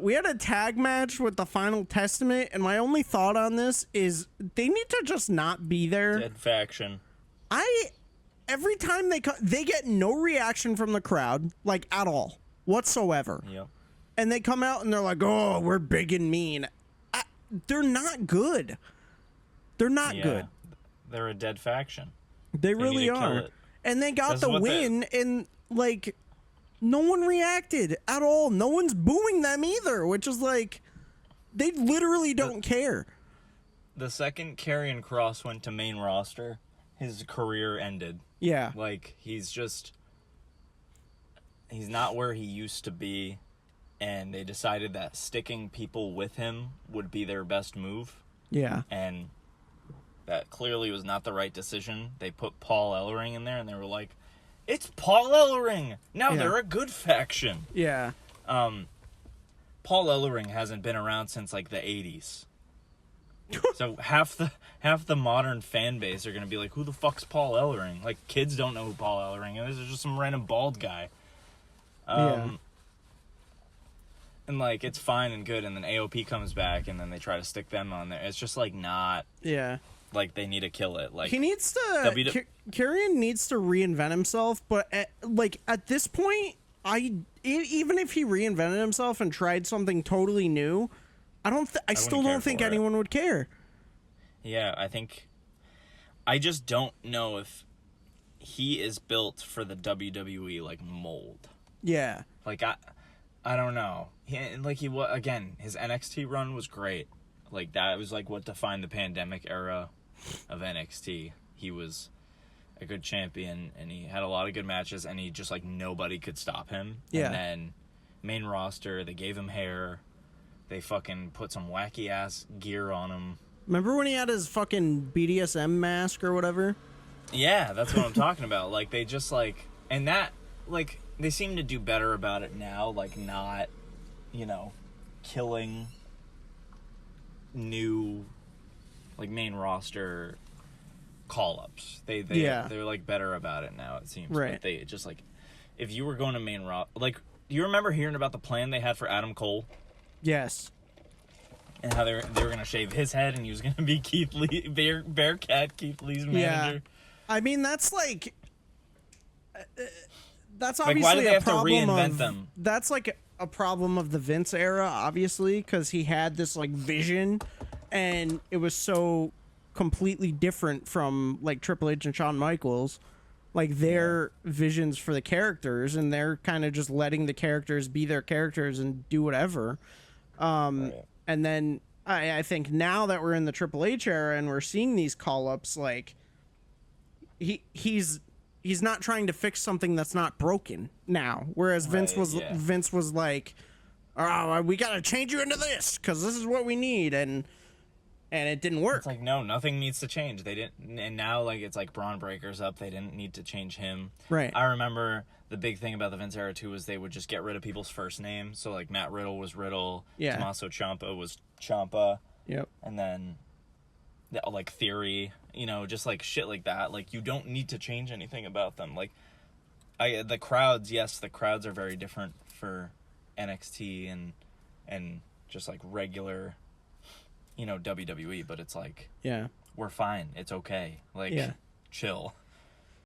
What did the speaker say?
we had a tag match with the Final Testament, and my only thought on this is they need to just not be there. Dead faction. Every time they get no reaction from the crowd, like at all, whatsoever. Yep. And they come out and they're like, "Oh, we're big and mean." They're not good. They're not good. They're a dead faction. They really are. And they got the win, and like, no one reacted at all. No one's booing them either, which is like, they literally don't care. The second Karrion Kross went to main roster, his career ended. Yeah. Like, he's not where he used to be, and they decided that sticking people with him would be their best move. Yeah. And that clearly was not the right decision. They put Paul Ellering in there, and they were like, it's Paul Ellering! Now they're a good faction. Yeah. Paul Ellering hasn't been around since, like, the 80s. So half the modern fan base are going to be like, who the fuck's Paul Ellering? Like, kids don't know who Paul Ellering is. It's just some random bald guy. And, like, it's fine and good, and then AOP comes back, and then they try to stick them on there. It's just, like, not... Yeah. Like, they need to kill it. Like, he needs to... Karrion needs to reinvent himself, but, at this point, even if he reinvented himself and tried something totally new, I still don't think anyone would care. Yeah, I just don't know if he is built for the WWE, like, mold. Yeah. Like, I don't know. Again, his NXT run was great. Like, that was, like, what defined the pandemic era of NXT. He was a good champion, and he had a lot of good matches, and he just, like, nobody could stop him. Yeah. And then main roster, they gave him hair. They fucking put some wacky-ass gear on him. Remember when he had his fucking BDSM mask or whatever? Yeah, that's what I'm talking about. Like, they just, like... And that, like, they seem to do better about it now. Like, not, killing new, like, main roster call-ups. They're, like, better about it now, it seems. Right. But they just, like... If you were going to main roster... Like, do you remember hearing about the plan they had for Adam Cole? Yes. And how they were going to shave his head, and he was going to be Keith Lee, Bearcat Keith Lee's manager. Yeah. I mean, that's like... that's like, obviously why do they a have problem to reinvent of... them? That's like a problem of the Vince era, obviously, because he had this, like, vision, and it was so completely different from, like, Triple H and Shawn Michaels. Like, their visions for the characters, and they're kind of just letting the characters be their characters and do whatever. And then I think now that we're in the Triple H era and we're seeing these call-ups, like, he's not trying to fix something that's not broken now. Whereas Vince was like, oh, we got to change you into this because this is what we need. And it didn't work. It's like, no, nothing needs to change. They didn't, and now, like, it's like Braun Breaker's up. They didn't need to change him. Right. I remember the big thing about the Vince era, too, was they would just get rid of people's first names. So, like, Matt Riddle was Riddle. Yeah. Tommaso Ciampa was Ciampa. Yep. And then, like, Theory, just, like, shit like that. Like, you don't need to change anything about them. Like, the crowds are very different for NXT and just, like, regular... WWE, but it's like, yeah, we're fine. It's okay. Like, chill.